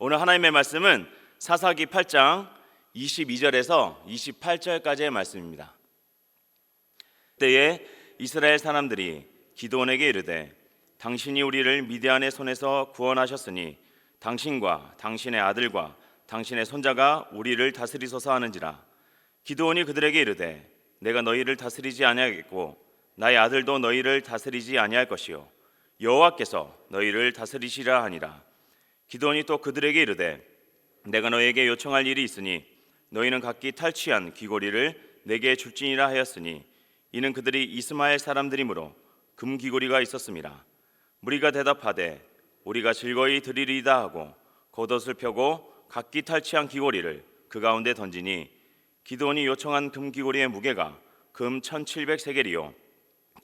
오늘 하나님의 말씀은 사사기 8장 22절에서 28절까지의 말씀입니다. 그때에 이스라엘 사람들이 기드온에게 이르되 당신이 우리를 미디안의 손에서 구원하셨으니 당신과 당신의 아들과 당신의 손자가 우리를 다스리소서 하는지라. 기드온이 그들에게 이르되 내가 너희를 다스리지 아니하겠고 나의 아들도 너희를 다스리지 아니할 것이요 여호와께서 너희를 다스리시라 하니라. 기드온이 또 그들에게 이르되 내가 너희에게 요청할 일이 있으니 너희는 각기 탈취한 귀고리를 내게 줄지니라 하였으니 이는 그들이 이스마엘 사람들이므로 금귀고리가 있었음이라. 무리가 대답하되 우리가 즐거이 드리리이다 하고 겉옷을 펴고 각기 탈취한 귀고리를 그 가운데 던지니 기드온이 요청한 금귀고리의 무게가 금 1700세겔이요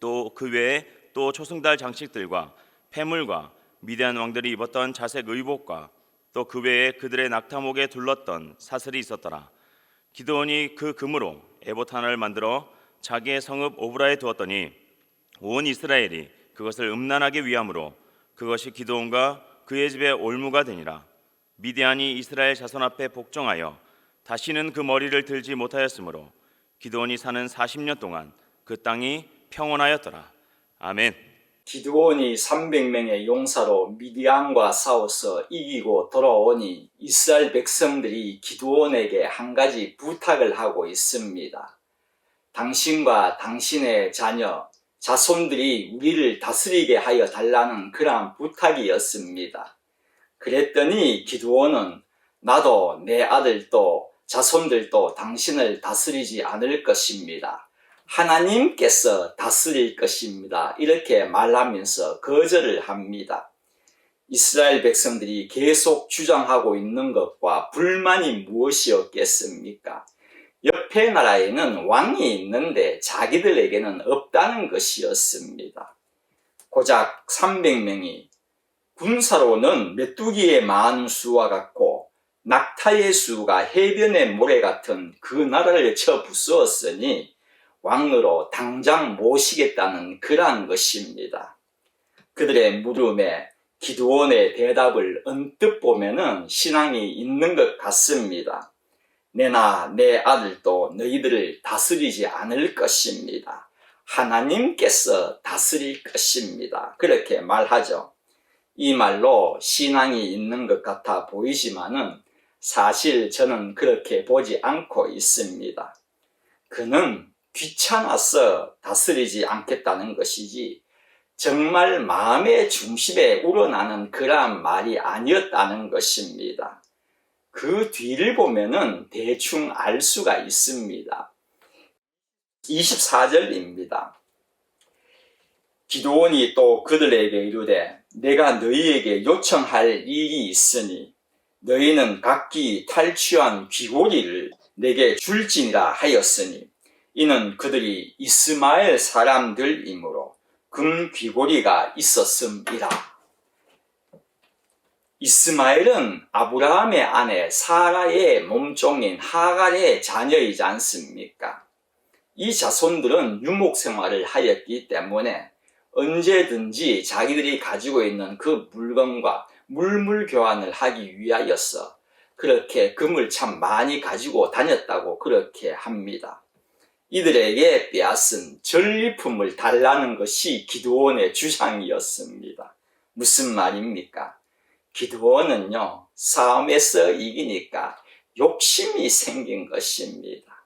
또 그 외에 또 초승달 장식들과 폐물과 미디안 왕들이 입었던 자색 의복과 또 그 외에 그들의 낙타목에 둘렀던 사슬이 있었더라. 기드온이 그 금으로 에봇 하나를 만들어 자기의 성읍 오브라에 두었더니 온 이스라엘이 그것을 음란하게 위함으로 그것이 기드온과 그의 집의 올무가 되니라. 미디안이 이스라엘 자손 앞에 복종하여 다시는 그 머리를 들지 못하였으므로 기드온이 사는 40년 동안 그 땅이 평온하였더라. 아멘. 기드온이 300명의 용사로 미디안과 싸워서 이기고 돌아오니 이스라엘 백성들이 기드온에게 한 가지 부탁을 하고 있습니다. 당신과 당신의 자녀, 자손들이 우리를 다스리게 하여 달라는 그러한 부탁이었습니다. 그랬더니 기드온은 나도 내 아들도 자손들도 당신을 다스리지 않을 것입니다. 하나님께서 다스릴 것입니다. 이렇게 말하면서 거절을 합니다. 이스라엘 백성들이 계속 주장하고 있는 것과 불만이 무엇이었겠습니까? 옆에 나라에는 왕이 있는데 자기들에게는 없다는 것이었습니다. 고작 300명이 군사로는 메뚜기의 많은 수와 같고 낙타의 수가 해변의 모래 같은 그 나라를 쳐 부수었으니 왕으로 당장 모시겠다는 그러한 것입니다. 그들의 물음에 기드온의 대답을 언뜻 보면은 신앙이 있는 것 같습니다. 내나 내 아들도 너희들을 다스리지 않을 것입니다. 하나님께서 다스릴 것입니다. 그렇게 말하죠. 이 말로 신앙이 있는 것 같아 보이지만은 사실 저는 그렇게 보지 않고 있습니다. 그는 귀찮아서 다스리지 않겠다는 것이지 정말 마음의 중심에 우러나는 그러한 말이 아니었다는 것입니다. 그 뒤를 보면은 대충 알 수가 있습니다. 24절입니다. 기드온이 또 그들에게 이르되 내가 너희에게 요청할 일이 있으니 너희는 각기 탈취한 귀고리를 내게 줄지니라 하였으니 이는 그들이 이스마엘 사람들이므로 금 귀고리가 있었음이라. 이스마엘은 아브라함의 아내 사라의 몸종인 하갈의 자녀이지 않습니까? 이 자손들은 유목 생활을 하였기 때문에 언제든지 자기들이 가지고 있는 그 물건과 물물 교환을 하기 위하여서 그렇게 금을 참 많이 가지고 다녔다고 그렇게 합니다. 이들에게 빼앗은 전리품을 달라는 것이 기드온의 주장이었습니다. 무슨 말입니까? 기드온은요, 싸움에서 이기니까 욕심이 생긴 것입니다.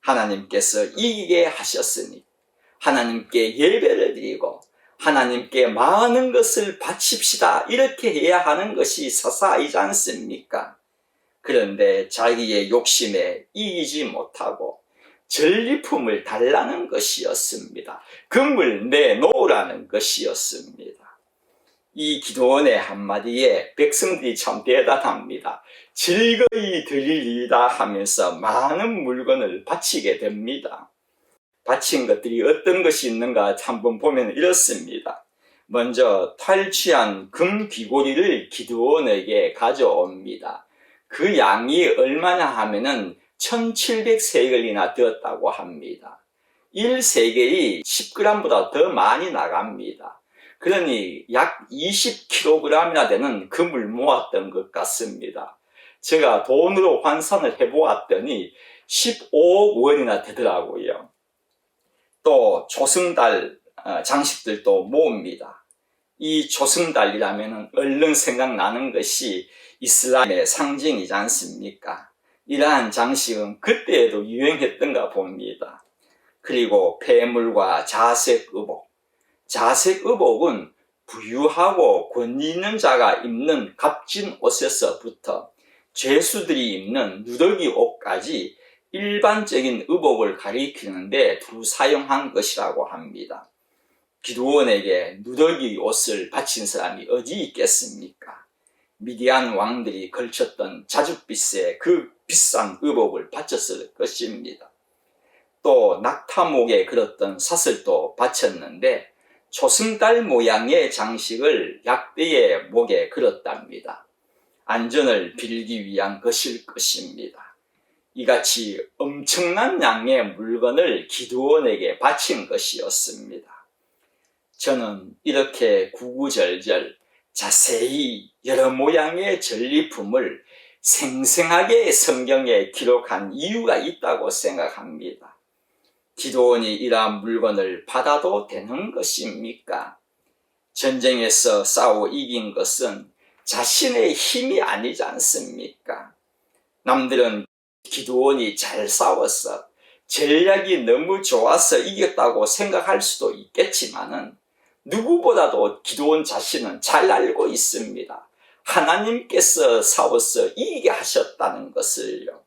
하나님께서 이기게 하셨으니 하나님께 예배를 드리고 하나님께 많은 것을 바칩시다. 이렇게 해야 하는 것이 사사이지 않습니까? 그런데 자기의 욕심에 이기지 못하고 전리품을 달라는 것이었습니다. 금을 내놓으라는 것이었습니다. 이 기드온의 한마디에 백성들이 참 대단합니다. 즐거이 드리리이다 하면서 많은 물건을 바치게 됩니다. 바친 것들이 어떤 것이 있는가 한번 보면 이렇습니다. 먼저 탈취한 금 귀고리를 기드온에게 가져옵니다. 그 양이 얼마나 하면은 1700세겔이나 되었다고 합니다. 1세겔이 10g보다 더 많이 나갑니다. 그러니 약 20kg이나 되는 금을 모았던 것 같습니다. 제가 돈으로 환산을 해보았더니 15억 원이나 되더라고요. 또 조승달 장식들도 모읍니다. 이 조승달이라면 얼른 생각나는 것이 이슬람의 상징이지 않습니까? 이러한 장식은 그때에도 유행했던가 봅니다. 그리고 폐물과 자색 의복. 자색 의복은 부유하고 권위 있는 자가 입는 값진 옷에서부터 죄수들이 입는 누더기 옷까지 일반적인 의복을 가리키는데 두루 사용한 것이라고 합니다. 기드온에게 누더기 옷을 바친 사람이 어디 있겠습니까? 미디안 왕들이 걸쳤던 자줏빛의 그 비싼 의복을 바쳤을 것입니다. 또 낙타목에 걸었던 사슬도 바쳤는데 초승달 모양의 장식을 약대의 목에 걸었답니다. 안전을 빌기 위한 것일 것입니다. 이같이 엄청난 양의 물건을 기드온에게 바친 것이었습니다. 저는 이렇게 구구절절 자세히 여러 모양의 전리품을 생생하게 성경에 기록한 이유가 있다고 생각합니다. 기드온이 이러한 물건을 받아도 되는 것입니까? 전쟁에서 싸워 이긴 것은 자신의 힘이 아니지 않습니까? 남들은 기드온이 잘 싸웠어, 전략이 너무 좋아서 이겼다고 생각할 수도 있겠지만은 누구보다도 기드온 자신은 잘 알고 있습니다. 하나님께서 싸워서 이기게 하셨다는 것을요.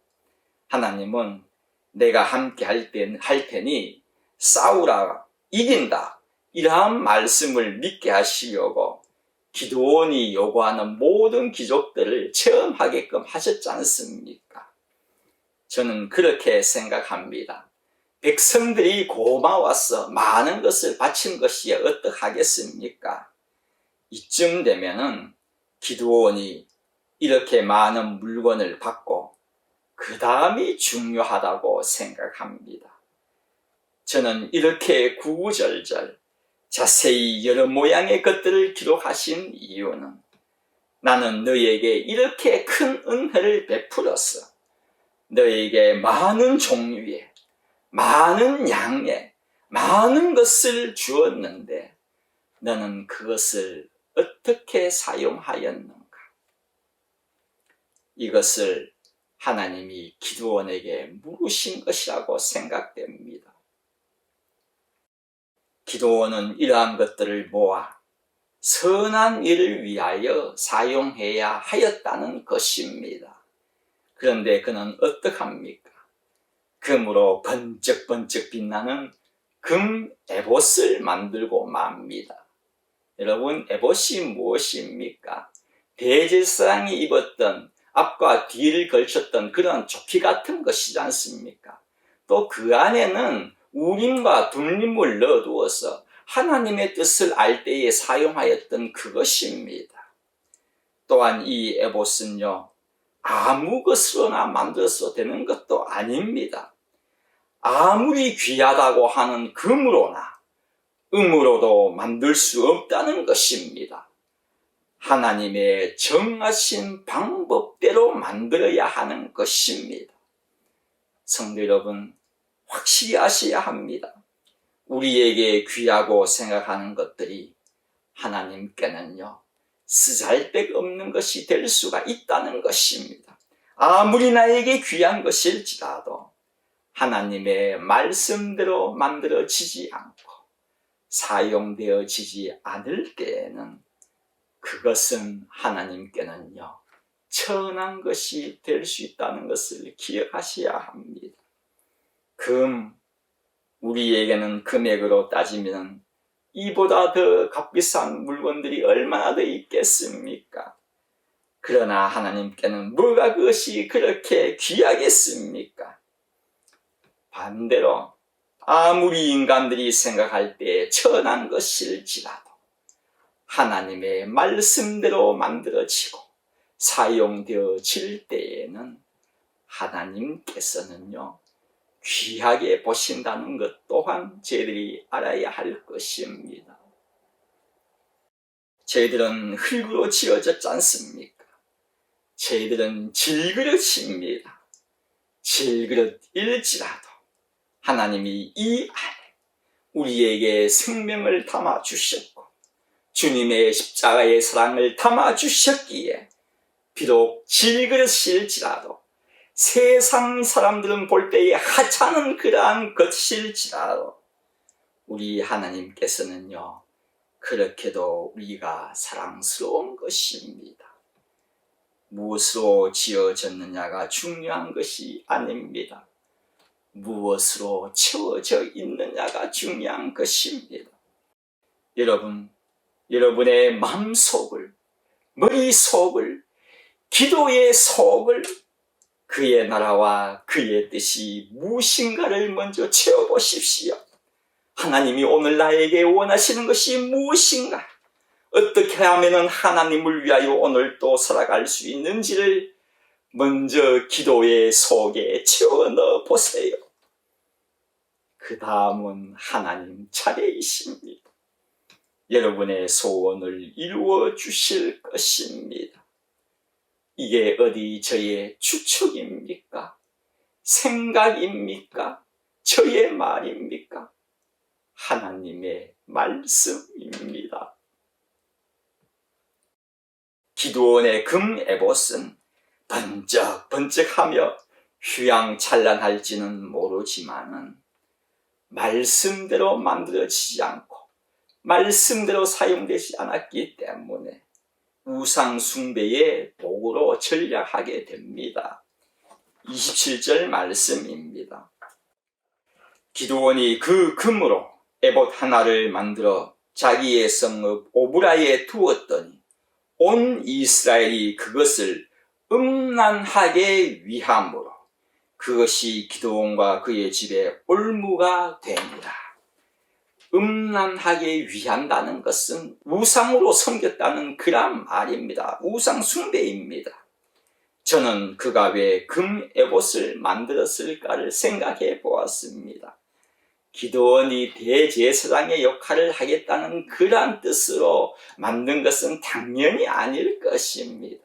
하나님은 내가 함께 할 테니 싸우라, 이긴다, 이러한 말씀을 믿게 하시려고 기드온이 요구하는 모든 기적들을 체험하게끔 하셨지 않습니까? 저는 그렇게 생각합니다. 백성들이 고마워서 많은 것을 바친 것이 어떡하겠습니까? 이쯤 되면은 기드온이 이렇게 많은 물건을 받고 그 다음이 중요하다고 생각합니다. 저는 이렇게 구구절절 자세히 여러 모양의 것들을 기록하신 이유는 나는 너에게 이렇게 큰 은혜를 베풀었어. 너에게 많은 종류의, 많은 양의, 많은 것을 주었는데 너는 그것을 어떻게 사용하였는가? 이것을 하나님이 기드온에게 물으신 것이라고 생각됩니다. 기드온은 이러한 것들을 모아 선한 일을 위하여 사용해야 하였다는 것입니다. 그런데 그는 어떡합니까? 금으로 번쩍번쩍 빛나는 금 에봇을 만들고 맙니다. 여러분, 에봇이 무엇입니까? 대제사장이 입었던 앞과 뒤를 걸쳤던 그런 조끼 같은 것이지 않습니까? 또 그 안에는 우림과 둠림을 넣어두어서 하나님의 뜻을 알 때에 사용하였던 그것입니다. 또한 이 에봇은요, 아무 것으로나 만들어서 되는 것도 아닙니다. 아무리 귀하다고 하는 금으로나 음으로도 만들 수 없다는 것입니다. 하나님의 정하신 방법대로 만들어야 하는 것입니다. 성도 여러분, 확실히 아셔야 합니다. 우리에게 귀하고 생각하는 것들이 하나님께는요, 쓰잘데기 없는 것이 될 수가 있다는 것입니다. 아무리 나에게 귀한 것일지라도 하나님의 말씀대로 만들어지지 않고 사용되어지지 않을 때에는 그것은 하나님께는요, 천한 것이 될 수 있다는 것을 기억하셔야 합니다. 금, 우리에게는 금액으로 따지면 이보다 더 값비싼 물건들이 얼마나 더 있겠습니까? 그러나 하나님께는 뭐가 그것이 그렇게 귀하겠습니까? 반대로 아무리 인간들이 생각할 때 천한 것일지라도 하나님의 말씀대로 만들어지고 사용되어질 때에는 하나님께서는요, 귀하게 보신다는 것 또한 저희들이 알아야 할 것입니다. 저희들은 흙으로 지어졌지 않습니까? 저희들은 질그릇입니다. 질그릇일지라도 하나님이 이 안에 우리에게 생명을 담아 주셨고 주님의 십자가의 사랑을 담아 주셨기에 비록 질그릇일지라도 세상 사람들은 볼 때에 하찮은 그러한 것일지라도 우리 하나님께서는요, 그렇게도 우리가 사랑스러운 것입니다. 무엇으로 지어졌느냐가 중요한 것이 아닙니다. 무엇으로 채워져 있느냐가 중요한 것입니다. 여러분, 여러분의 마음속을, 머릿속을, 기도의 속을 그의 나라와 그의 뜻이 무엇인가를 먼저 채워보십시오. 하나님이 오늘 나에게 원하시는 것이 무엇인가? 어떻게 하면 하나님을 위하여 오늘 또 살아갈 수 있는지를 먼저 기도의 속에 채워 넣어 보세요. 그 다음은 하나님 차례이십니다. 여러분의 소원을 이루어 주실 것입니다. 이게 어디 저의 추측입니까? 생각입니까? 저의 말입니까? 하나님의 말씀입니다. 기드온의 금 에봇은 번쩍번쩍하며 휘황찬란할지는 모르지만은 말씀대로 만들어지지 않고 말씀대로 사용되지 않았기 때문에 우상 숭배의 도구로 전략하게 됩니다. 27절 말씀입니다. 기드온이 그 금으로 에봇 하나를 만들어 자기의 성읍 오브라에 두었더니 온 이스라엘이 그것을 음란하게 위함으로 그것이 기드온과 그의 집에 올무가 됩니다. 음란하게 위한다는 것은 우상으로 섬겼다는 그런 말입니다. 우상 숭배입니다. 저는 그가 왜 금 에봇을 만들었을까를 생각해 보았습니다. 기드온이 대제사장의 역할을 하겠다는 그러한 뜻으로 만든 것은 당연히 아닐 것입니다.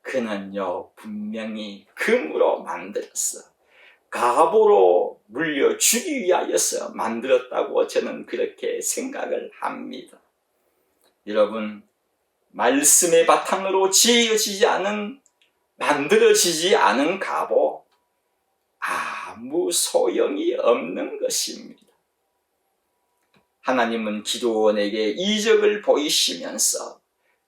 그는요, 분명히 금으로 만들었어. 갑오로 물려주기 위하여서 만들었다고 저는 그렇게 생각을 합니다. 여러분, 말씀의 바탕으로 지어지지 않은, 만들어지지 않은 갑오, 아무 소용이 없는 것입니다. 하나님은 기드온에게 이적을 보이시면서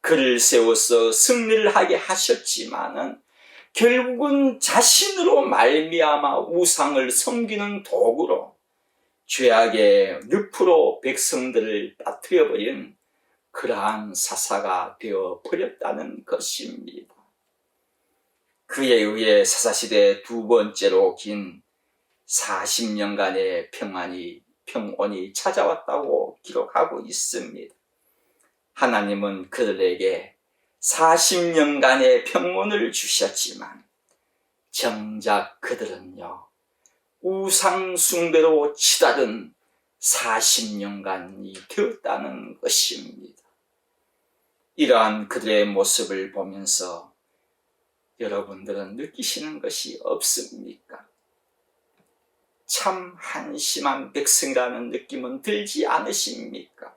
그를 세워서 승리를 하게 하셨지만은 결국은 자신으로 말미암아 우상을 섬기는 도구로 죄악의 늪으로 백성들을 빠뜨려버린 그러한 사사가 되어버렸다는 것입니다. 그에 의해 사사시대 두 번째로 긴 40년간의 평온이 찾아왔다고 기록하고 있습니다. 하나님은 그들에게 40년간의 평온을 주셨지만 정작 그들은요, 우상 숭배로 치달은 40년간이 되었다는 것입니다. 이러한 그들의 모습을 보면서 여러분들은 느끼시는 것이 없습니까? 참 한심한 백성이라는 느낌은 들지 않으십니까?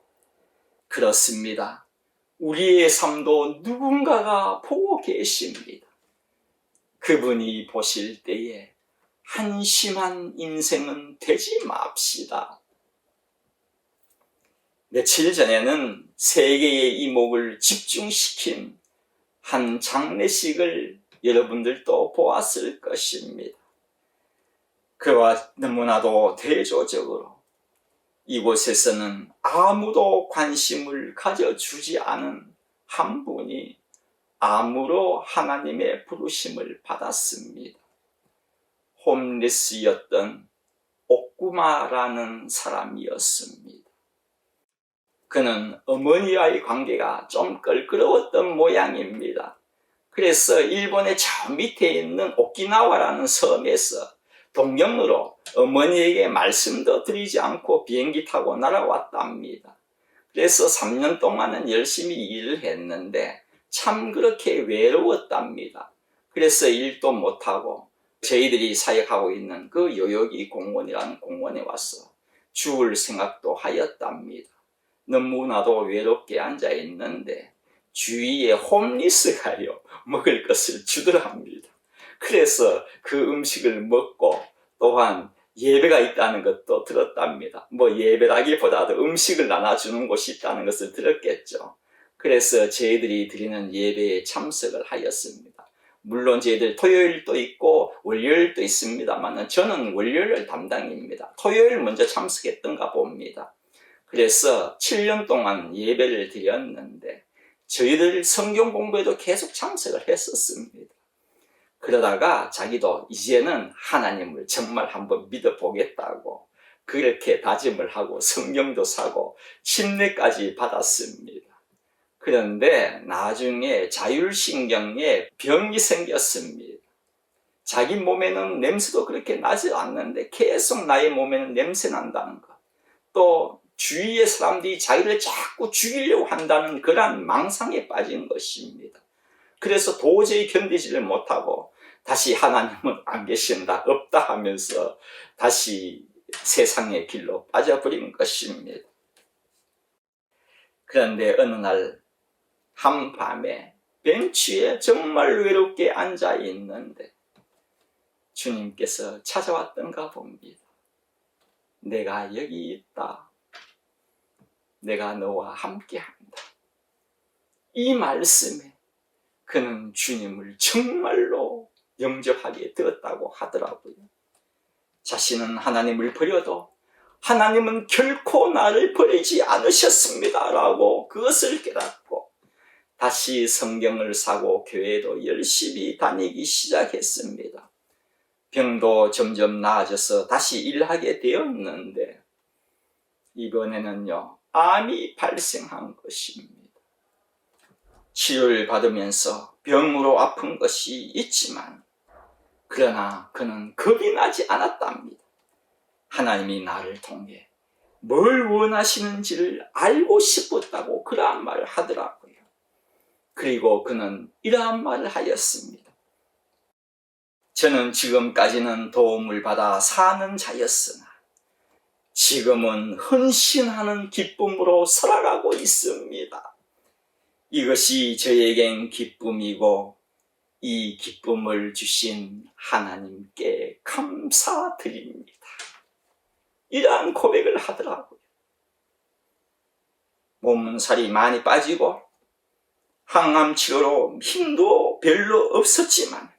그렇습니다. 우리의 삶도 누군가가 보고 계십니다. 그분이 보실 때에 한심한 인생은 되지 맙시다. 며칠 전에는 세계의 이목을 집중시킨 한 장례식을 여러분들도 보았을 것입니다. 그와 너무나도 대조적으로 이곳에서는 아무도 관심을 가져주지 않은 한 분이 암으로 하나님의 부르심을 받았습니다. 홈리스였던 옥구마라는 사람이었습니다. 그는 어머니와의 관계가 좀 껄끄러웠던 모양입니다. 그래서 일본의 저 밑에 있는 오키나와라는 섬에서 동경으로 어머니에게 말씀도 드리지 않고 비행기 타고 날아왔답니다. 그래서 3년 동안은 열심히 일을 했는데 참 그렇게 외로웠답니다. 그래서 일도 못하고 저희들이 사역하고 있는 그 요요기 공원이라는 공원에 와서 죽을 생각도 하였답니다. 너무나도 외롭게 앉아 있는데 주위에 홈리스가요 먹을 것을 주더랍니다. 그래서 그 음식을 먹고 또한 예배가 있다는 것도 들었답니다. 뭐 예배라기보다도 음식을 나눠주는 곳이 있다는 것을 들었겠죠. 그래서 저희들이 드리는 예배에 참석을 하였습니다. 물론 저희들 토요일도 있고 월요일도 있습니다만 저는 월요일 담당입니다. 토요일 먼저 참석했던가 봅니다. 그래서 7년 동안 예배를 드렸는데 저희들 성경 공부에도 계속 참석을 했었습니다. 그러다가 자기도 이제는 하나님을 정말 한번 믿어보겠다고 그렇게 다짐을 하고 성경도 사고 침례까지 받았습니다. 그런데 나중에 자율신경에 병이 생겼습니다. 자기 몸에는 냄새도 그렇게 나지 않는데 계속 나의 몸에는 냄새 난다는 것. 또 주위의 사람들이 자기를 자꾸 죽이려고 한다는 그러한 망상에 빠진 것입니다. 그래서 도저히 견디지를 못하고 다시 하나님은 안 계신다, 없다 하면서 다시 세상의 길로 빠져버린 것입니다. 그런데 어느 날 한밤에 벤치에 정말 외롭게 앉아 있는데 주님께서 찾아왔던가 봅니다. 내가 여기 있다. 내가 너와 함께한다. 이 말씀에 그는 주님을 정말로 영접하게 되었다고 하더라고요. 자신은 하나님을 버려도 하나님은 결코 나를 버리지 않으셨습니다 라고 그것을 깨닫고 다시 성경을 사고 교회도 열심히 다니기 시작했습니다. 병도 점점 나아져서 다시 일하게 되었는데 이번에는요 암이 발생한 것입니다. 치료를 받으면서 병으로 아픈 것이 있지만 그러나 그는 겁이 나지 않았답니다. 하나님이 나를 통해 뭘 원하시는지를 알고 싶었다고 그러한 말을 하더라고요. 그리고 그는 이러한 말을 하였습니다. 저는 지금까지는 도움을 받아 사는 자였으나 지금은 헌신하는 기쁨으로 살아가고 있습니다. 이것이 저에겐 기쁨이고 이 기쁨을 주신 하나님께 감사드립니다. 이러한 고백을 하더라고요. 몸살이 많이 빠지고 항암 치료로 힘도 별로 없었지만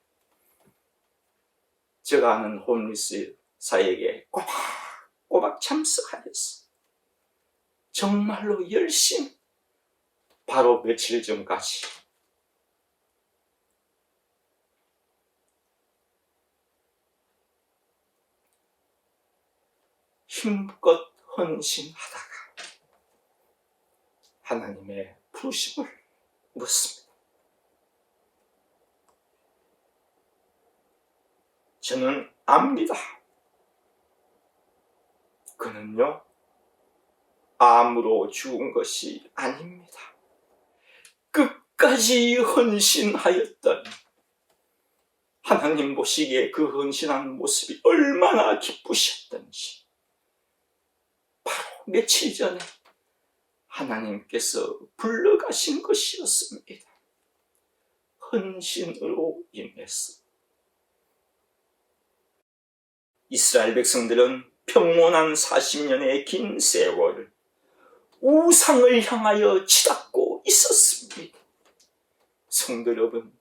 제가 아는 홈리스 사에게 꼬박 참석하였어. 정말로 열심히 바로 며칠 전까지 힘껏 헌신하다가 하나님의 부르심을 얻었습니다. 저는 압니다. 그는요 암으로 죽은 것이 아닙니다. 끝까지 헌신하였던 하나님 보시기에 그 헌신한 모습이 얼마나 기쁘셨던지 바로 며칠 전에 하나님께서 불러가신 것이었습니다. 헌신으로 인해서 이스라엘 백성들은 평온한 40년의 긴 세월을 우상을 향하여 치닫고 있었습니다. 성도 여러분,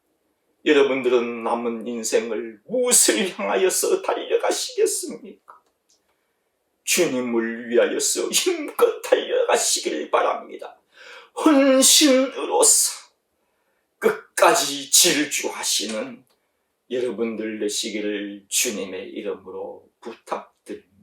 여러분들은 남은 인생을 무엇을 향하여서 달려가시겠습니까? 주님을 위하여서 힘껏 달려가시길 바랍니다. 헌신으로서 끝까지 질주하시는 여러분들 되시기를 주님의 이름으로 부탁드립니다.